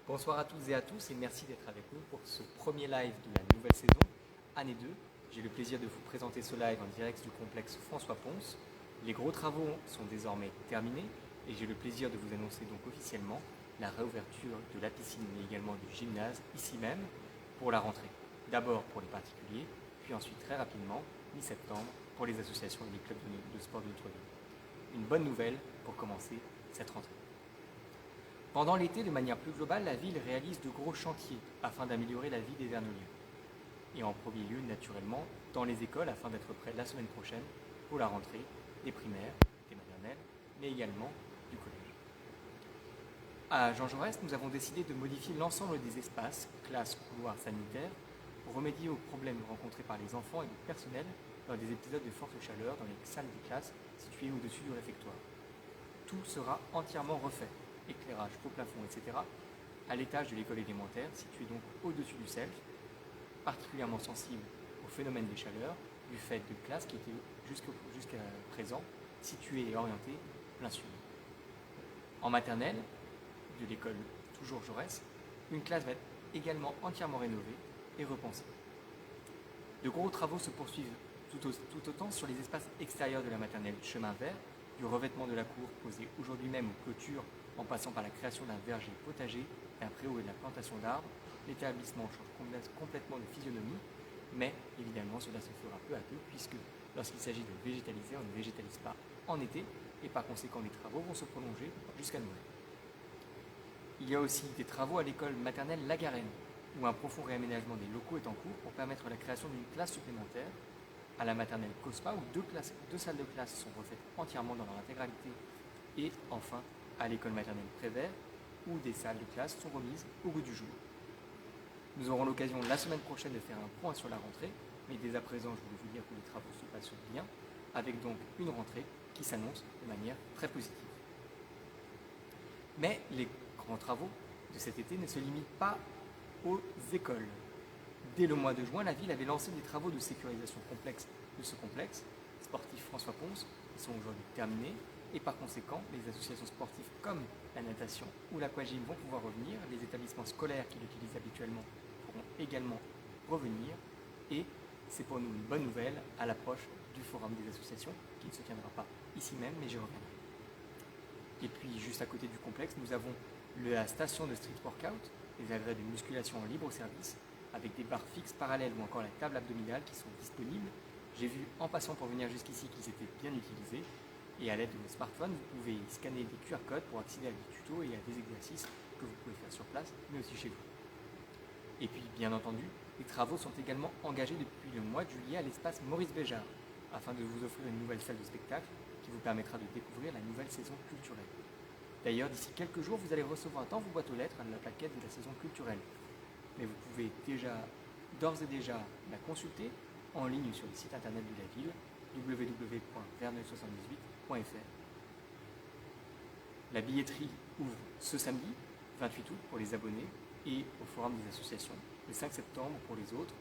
Bonsoir à toutes et à tous et merci d'être avec nous pour ce premier live de la nouvelle saison, année 2. J'ai le plaisir de vous présenter ce live en direct du complexe François Pons. Les gros travaux sont désormais terminés et j'ai le plaisir de vous annoncer donc officiellement la réouverture de la piscine mais également du gymnase ici même pour la rentrée. D'abord pour les particuliers, puis ensuite très rapidement, mi-septembre, pour les associations et les clubs de sport de notre ville. Une bonne nouvelle pour commencer cette rentrée. Pendant l'été, de manière plus globale, la ville réalise de gros chantiers afin d'améliorer la vie des Vernoliens. Et en premier lieu, naturellement, dans les écoles afin d'être prêts la semaine prochaine pour la rentrée des primaires, des maternelles, mais également du collège. À Jean Jaurès, nous avons décidé de modifier l'ensemble des espaces, classes, couloirs, sanitaires, pour remédier aux problèmes rencontrés par les enfants et le personnel lors des épisodes de forte chaleur dans les salles des classes situées au-dessus du réfectoire. Tout sera entièrement refait. Éclairage, faux plafond, etc., à l'étage de l'école élémentaire, située donc au-dessus du CELF, particulièrement sensible au phénomène des chaleurs, du fait de classes qui étaient jusqu'à présent situées et orientées plein sud. En maternelle, de l'école toujours Jaurès, une classe va être également entièrement rénovée et repensée. De gros travaux se poursuivent tout autant sur les espaces extérieurs de la maternelle chemin vert, du revêtement de la cour posé aujourd'hui même aux clôtures en passant par la création d'un verger potager, d'un préau et de la plantation d'arbres. L'établissement change complètement de physionomie, mais évidemment cela se fera peu à peu puisque lorsqu'il s'agit de végétaliser, on ne végétalise pas en été et par conséquent les travaux vont se prolonger jusqu'à Noël. Il y a aussi des travaux à l'école maternelle La Garenne, où un profond réaménagement des locaux est en cours pour permettre la création d'une classe supplémentaire. À la maternelle COSPA, où deux salles de classe sont refaites entièrement dans leur intégralité. Et enfin, à l'école maternelle Prévert, où des salles de classe sont remises au goût du jour. Nous aurons l'occasion la semaine prochaine de faire un point sur la rentrée, mais dès à présent, je voulais vous dire que les travaux se passent bien, avec donc une rentrée qui s'annonce de manière très positive. Mais les grands travaux de cet été ne se limitent pas aux écoles. Dès le mois de juin, la ville avait lancé des travaux de sécurisation complexe de ce complexe sportif François Pons, qui sont aujourd'hui terminés, et par conséquent, les associations sportives comme la natation ou l'aquagym vont pouvoir revenir, les établissements scolaires qui l'utilisent habituellement pourront également revenir, et c'est pour nous une bonne nouvelle à l'approche du forum des associations, qui ne se tiendra pas ici même, mais j'y reviendrai. Et puis, juste à côté du complexe, nous avons la station de street workout, les agrès de musculation en libre service, avec des barres fixes parallèles ou encore la table abdominale qui sont disponibles. J'ai vu en passant pour venir jusqu'ici qu'ils étaient bien utilisés. Et à l'aide de votre smartphone, vous pouvez scanner des QR codes pour accéder à des tutos et à des exercices que vous pouvez faire sur place, mais aussi chez vous. Et puis, bien entendu, les travaux sont également engagés depuis le mois de juillet à l'espace Maurice Béjart, afin de vous offrir une nouvelle salle de spectacle qui vous permettra de découvrir la nouvelle saison culturelle. D'ailleurs, d'ici quelques jours, vous allez recevoir dans vos boîtes aux lettres la plaquette de la saison culturelle. Mais vous pouvez d'ores et déjà la consulter en ligne sur le site internet de la ville, www.verneuil78.fr. La billetterie ouvre ce samedi, 28 août, pour les abonnés et au forum des associations, le 5 septembre pour les autres.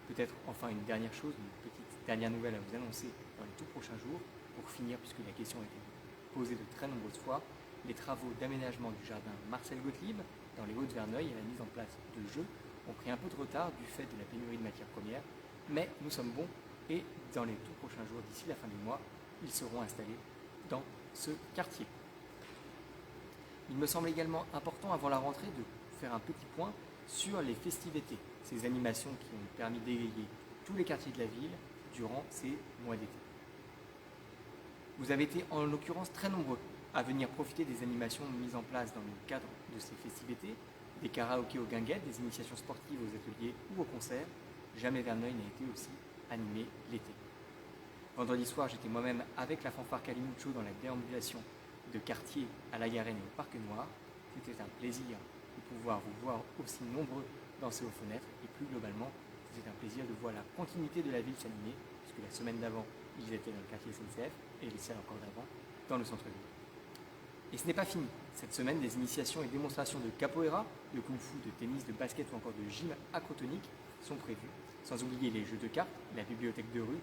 Peut-être enfin une dernière chose, une petite dernière nouvelle à vous annoncer dans les tout prochains jours, pour finir, puisque la question a été posée de très nombreuses fois, les travaux d'aménagement du jardin Marcel Gottlieb dans les Hauts-de-Verneuil et la mise en place de jeux ont pris un peu de retard du fait de la pénurie de matières premières, mais nous sommes bons et dans les tout prochains jours, d'ici la fin du mois, ils seront installés dans ce quartier. Il me semble également important avant la rentrée de faire un petit point sur les festivités, ces animations qui ont permis d'égayer tous les quartiers de la ville durant ces mois d'été. Vous avez été en l'occurrence très nombreux à venir profiter des animations mises en place dans le cadre de ces festivités, des karaokés aux guinguettes, des initiations sportives aux ateliers ou aux concerts. Jamais Verneuil n'a été aussi animé l'été. Vendredi soir, j'étais moi-même avec la fanfare Calimucho dans la déambulation de quartier à la Garenne et au Parc Noir. C'était un plaisir de pouvoir vous voir aussi nombreux danser aux fenêtres et plus globalement, c'était un plaisir de voir la continuité de la ville s'animer, puisque la semaine d'avant, ils étaient dans le quartier SNCF et les salles encore d'avant dans le centre-ville. Et ce n'est pas fini. Cette semaine, des initiations et démonstrations de capoeira, de kung-fu, de tennis, de basket ou encore de gym acrotonique sont prévues, sans oublier les jeux de cartes, la bibliothèque de rue,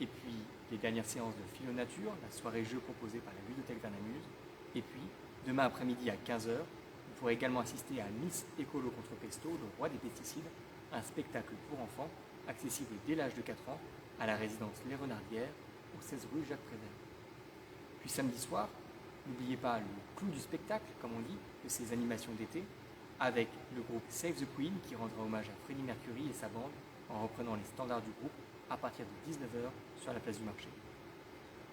et puis les dernières séances de philo-nature, la soirée jeux proposée par la bibliothèque Vernamuse, et puis demain après-midi à 15h, vous pourrez également assister à Miss Écolo contre Pesto, le roi des pesticides, un spectacle pour enfants accessible dès l'âge de 4 ans à la résidence Les Renardières, au 16 rue Jacques Prévert. Puis samedi soir, n'oubliez pas le clou du spectacle, comme on dit, de ces animations d'été, avec le groupe Save the Queen qui rendra hommage à Freddie Mercury et sa bande en reprenant les standards du groupe à partir de 19h sur la place du marché.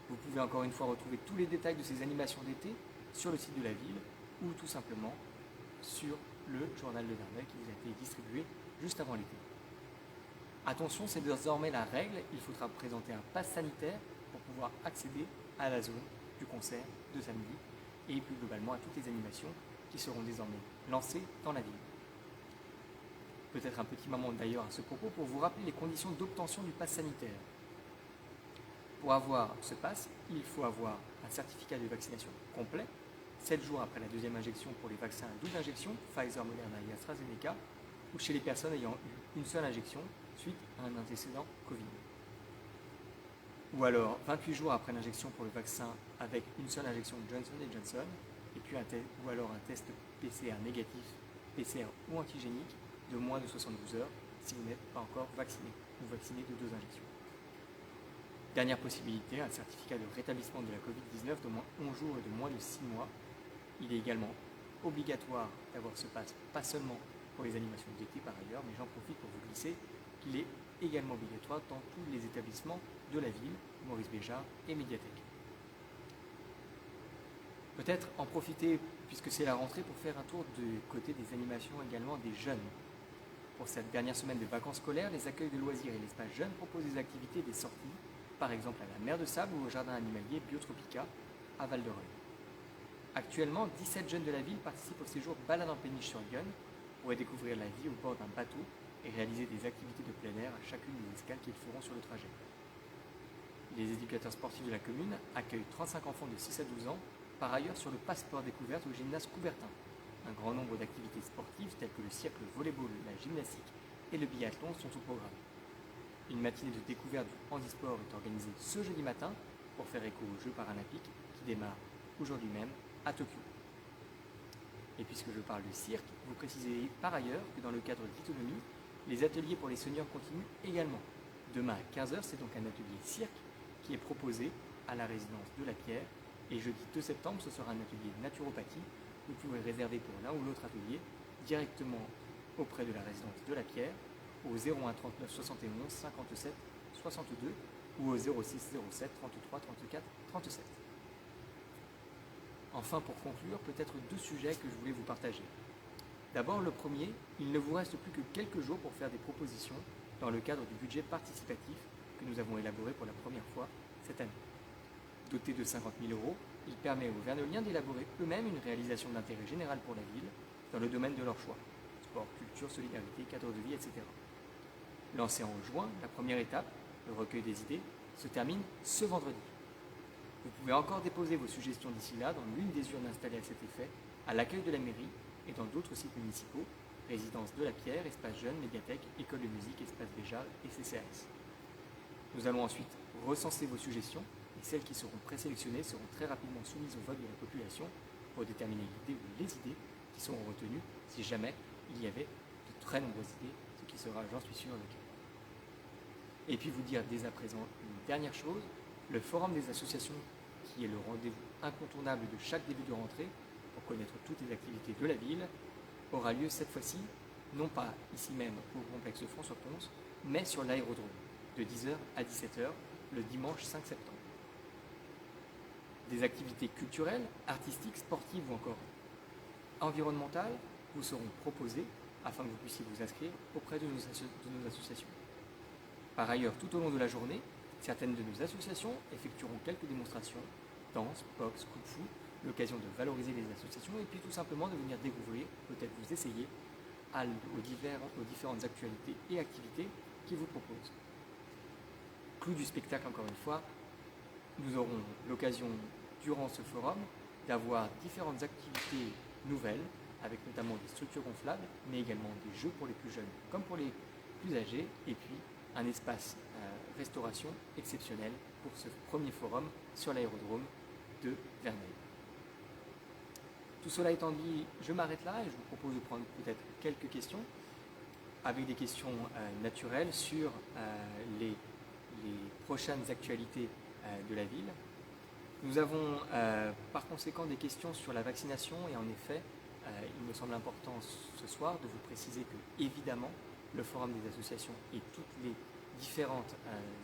Vous pouvez encore une fois retrouver tous les détails de ces animations d'été sur le site de la ville ou tout simplement sur le journal de Verneuil qui vous a été distribué juste avant l'été. Attention, c'est désormais la règle, il faudra présenter un pass sanitaire pour pouvoir accéder à la zone du concert de samedi et plus globalement à toutes les animations qui seront désormais lancées dans la ville. Peut-être un petit moment d'ailleurs à ce propos pour vous rappeler les conditions d'obtention du pass sanitaire. Pour avoir ce pass, il faut avoir un certificat de vaccination complet, 7 jours après la deuxième injection pour les vaccins à double injection, Pfizer, Moderna et AstraZeneca, ou chez les personnes ayant eu une seule injection suite à un antécédent Covid. Ou alors 28 jours après l'injection pour le vaccin avec une seule injection Johnson & Johnson, et puis ou alors un test PCR négatif, PCR ou antigénique, de moins de 72 heures si vous n'êtes pas encore vacciné ou vacciné de 2 injections. Dernière possibilité, un certificat de rétablissement de la Covid-19 d'au moins 11 jours et de moins de 6 mois. Il est également obligatoire d'avoir ce pass, pas seulement pour les animations d'été par ailleurs, mais j'en profite pour vous glisser qu'il est également obligatoire dans tous les établissements de la ville, Maurice Béjart et médiathèque. Peut-être en profiter, puisque c'est la rentrée, pour faire un tour du côté des animations également des jeunes. Pour cette dernière semaine de vacances scolaires, les accueils de loisirs et l'espace jeunes proposent des activités et des sorties, par exemple à la mer de Sable ou au jardin animalier Biotropica à Val-de-Reuil. Actuellement, 17 jeunes de la ville participent au séjour Balade en péniche sur Yonne pour y découvrir la vie au bord d'un bateau et réaliser des activités de plein air à chacune des escales qu'ils feront sur le trajet. Les éducateurs sportifs de la commune accueillent 35 enfants de 6 à 12 ans, par ailleurs sur le passeport découverte au gymnase Coubertin. Un grand nombre d'activités sportives telles que le cirque, le volleyball, la gymnastique et le biathlon sont au programme. Une matinée de découverte du handisport est organisée ce jeudi matin pour faire écho aux Jeux paralympiques qui démarrent aujourd'hui même à Tokyo. Et puisque je parle de cirque, vous précisez par ailleurs que dans le cadre d'Autonomie, les ateliers pour les seniors continuent également. Demain à 15h, c'est donc un atelier cirque qui est proposé à la résidence de la Pierre. Et jeudi 2 septembre, ce sera un atelier naturopathie. Vous pouvez réserver pour l'un ou l'autre atelier directement auprès de la résidence de la Pierre au 01 39 71 57 62 ou au 06 07 33 34 37. Enfin, pour conclure, peut-être 2 sujets que je voulais vous partager. D'abord, le premier, il ne vous reste plus que quelques jours pour faire des propositions dans le cadre du budget participatif que nous avons élaboré pour la première fois cette année. Doté de 50 000 €, il permet aux Verneuiliens d'élaborer eux-mêmes une réalisation d'intérêt général pour la ville dans le domaine de leur choix, sport, culture, solidarité, cadre de vie, etc. Lancé en juin, la première étape, le recueil des idées, se termine ce vendredi. Vous pouvez encore déposer vos suggestions d'ici là dans l'une des urnes installées à cet effet, à l'accueil de la mairie et dans d'autres sites municipaux, résidence de la Pierre, espace jeune, médiathèque, école de musique, espace Béjart et CCAS. Nous allons ensuite recenser vos suggestions et celles qui seront présélectionnées seront très rapidement soumises au vote de la population pour déterminer l'idée ou les idées qui seront retenues si jamais il y avait de très nombreuses idées, ce qui sera, j'en suis sûr, le cas. Et puis vous dire dès à présent une dernière chose, le forum des associations, qui est le rendez-vous incontournable de chaque début de rentrée pour connaître toutes les activités de la ville, aura lieu cette fois-ci, non pas ici même au complexe François-Ponce, mais sur l'aérodrome, de 10h à 17h, le dimanche 5 septembre. Des activités culturelles, artistiques, sportives ou encore environnementales vous seront proposées afin que vous puissiez vous inscrire auprès de nos associations. Par ailleurs, tout au long de la journée, certaines de nos associations effectueront quelques démonstrations, danse, boxe, kung-fu, l'occasion de valoriser les associations et puis tout simplement de venir découvrir, peut-être vous essayer aux différentes actualités et activités qu'ils vous proposent. Clou du spectacle, encore une fois, nous aurons l'occasion, durant ce forum, d'avoir différentes activités nouvelles, avec notamment des structures gonflables, mais également des jeux pour les plus jeunes comme pour les plus âgés, et puis un espace restauration exceptionnel pour ce premier forum sur l'aérodrome de Verneuil. Tout cela étant dit, je m'arrête là et je vous propose de prendre peut-être quelques questions, avec des questions naturelles sur les prochaines actualités de la ville. Nous avons par conséquent des questions sur la vaccination et en effet, il me semble important ce soir de vous préciser que évidemment le forum des associations et toutes les différentes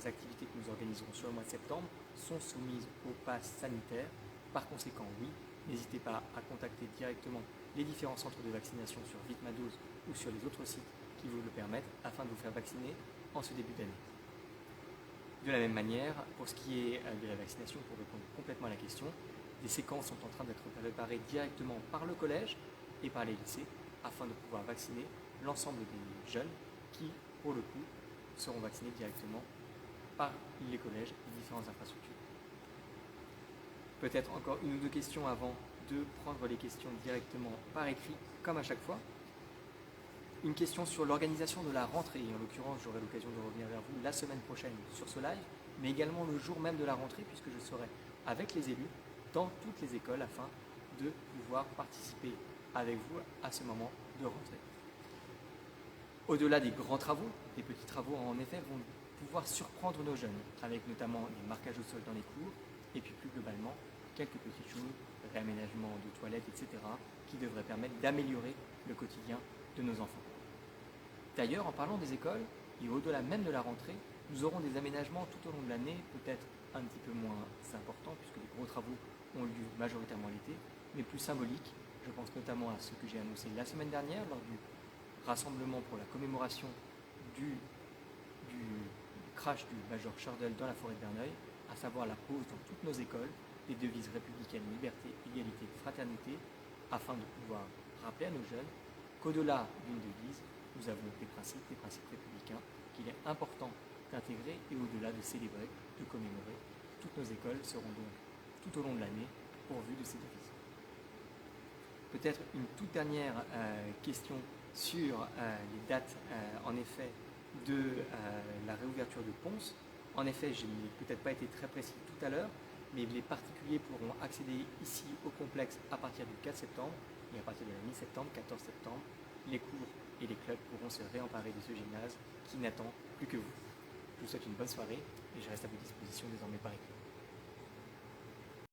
activités que nous organiserons sur le mois de septembre sont soumises au pass sanitaire. Par conséquent, oui, n'hésitez pas à contacter directement les différents centres de vaccination sur Vitmadose ou sur les autres sites qui vous le permettent afin de vous faire vacciner en ce début d'année. De la même manière, pour ce qui est de la vaccination, pour répondre complètement à la question, des séquences sont en train d'être préparées directement par le collège et par les lycées afin de pouvoir vacciner l'ensemble des jeunes qui, pour le coup, seront vaccinés directement par les collèges et différentes infrastructures. Peut-être encore une ou deux questions avant de prendre les questions directement par écrit, comme à chaque fois. Une question sur l'organisation de la rentrée, en l'occurrence j'aurai l'occasion de revenir vers vous la semaine prochaine sur ce live, mais également le jour même de la rentrée puisque je serai avec les élus dans toutes les écoles afin de pouvoir participer avec vous à ce moment de rentrée. Au-delà des grands travaux, des petits travaux en effet vont pouvoir surprendre nos jeunes, avec notamment les marquages au sol dans les cours et puis plus globalement quelques petites choses, réaménagement de toilettes, etc., qui devraient permettre d'améliorer le quotidien de nos enfants. D'ailleurs, en parlant des écoles, et au-delà même de la rentrée, nous aurons des aménagements tout au long de l'année, peut-être un petit peu moins importants, puisque les gros travaux ont lieu majoritairement l'été, mais plus symboliques. Je pense notamment à ce que j'ai annoncé la semaine dernière, lors du rassemblement pour la commémoration du crash du Major Chardel dans la forêt de Verneuil, à savoir la pose dans toutes nos écoles des devises républicaines, liberté, égalité, fraternité, afin de pouvoir rappeler à nos jeunes qu'au-delà d'une devise, nous avons des principes républicains qu'il est important d'intégrer et au-delà de célébrer, de commémorer. Toutes nos écoles seront donc tout au long de l'année pourvues de ces devises. Peut-être une toute dernière question sur les dates en effet de la réouverture de Pons. En effet, je n'ai peut-être pas été très précis tout à l'heure, mais les particuliers pourront accéder ici au complexe à partir du 4 septembre et à partir de la mi-septembre, 14 septembre, les cours et les clubs pourront se réemparer de ce gymnase qui n'attend plus que vous. Je vous souhaite une bonne soirée et je reste à votre disposition désormais par écrit.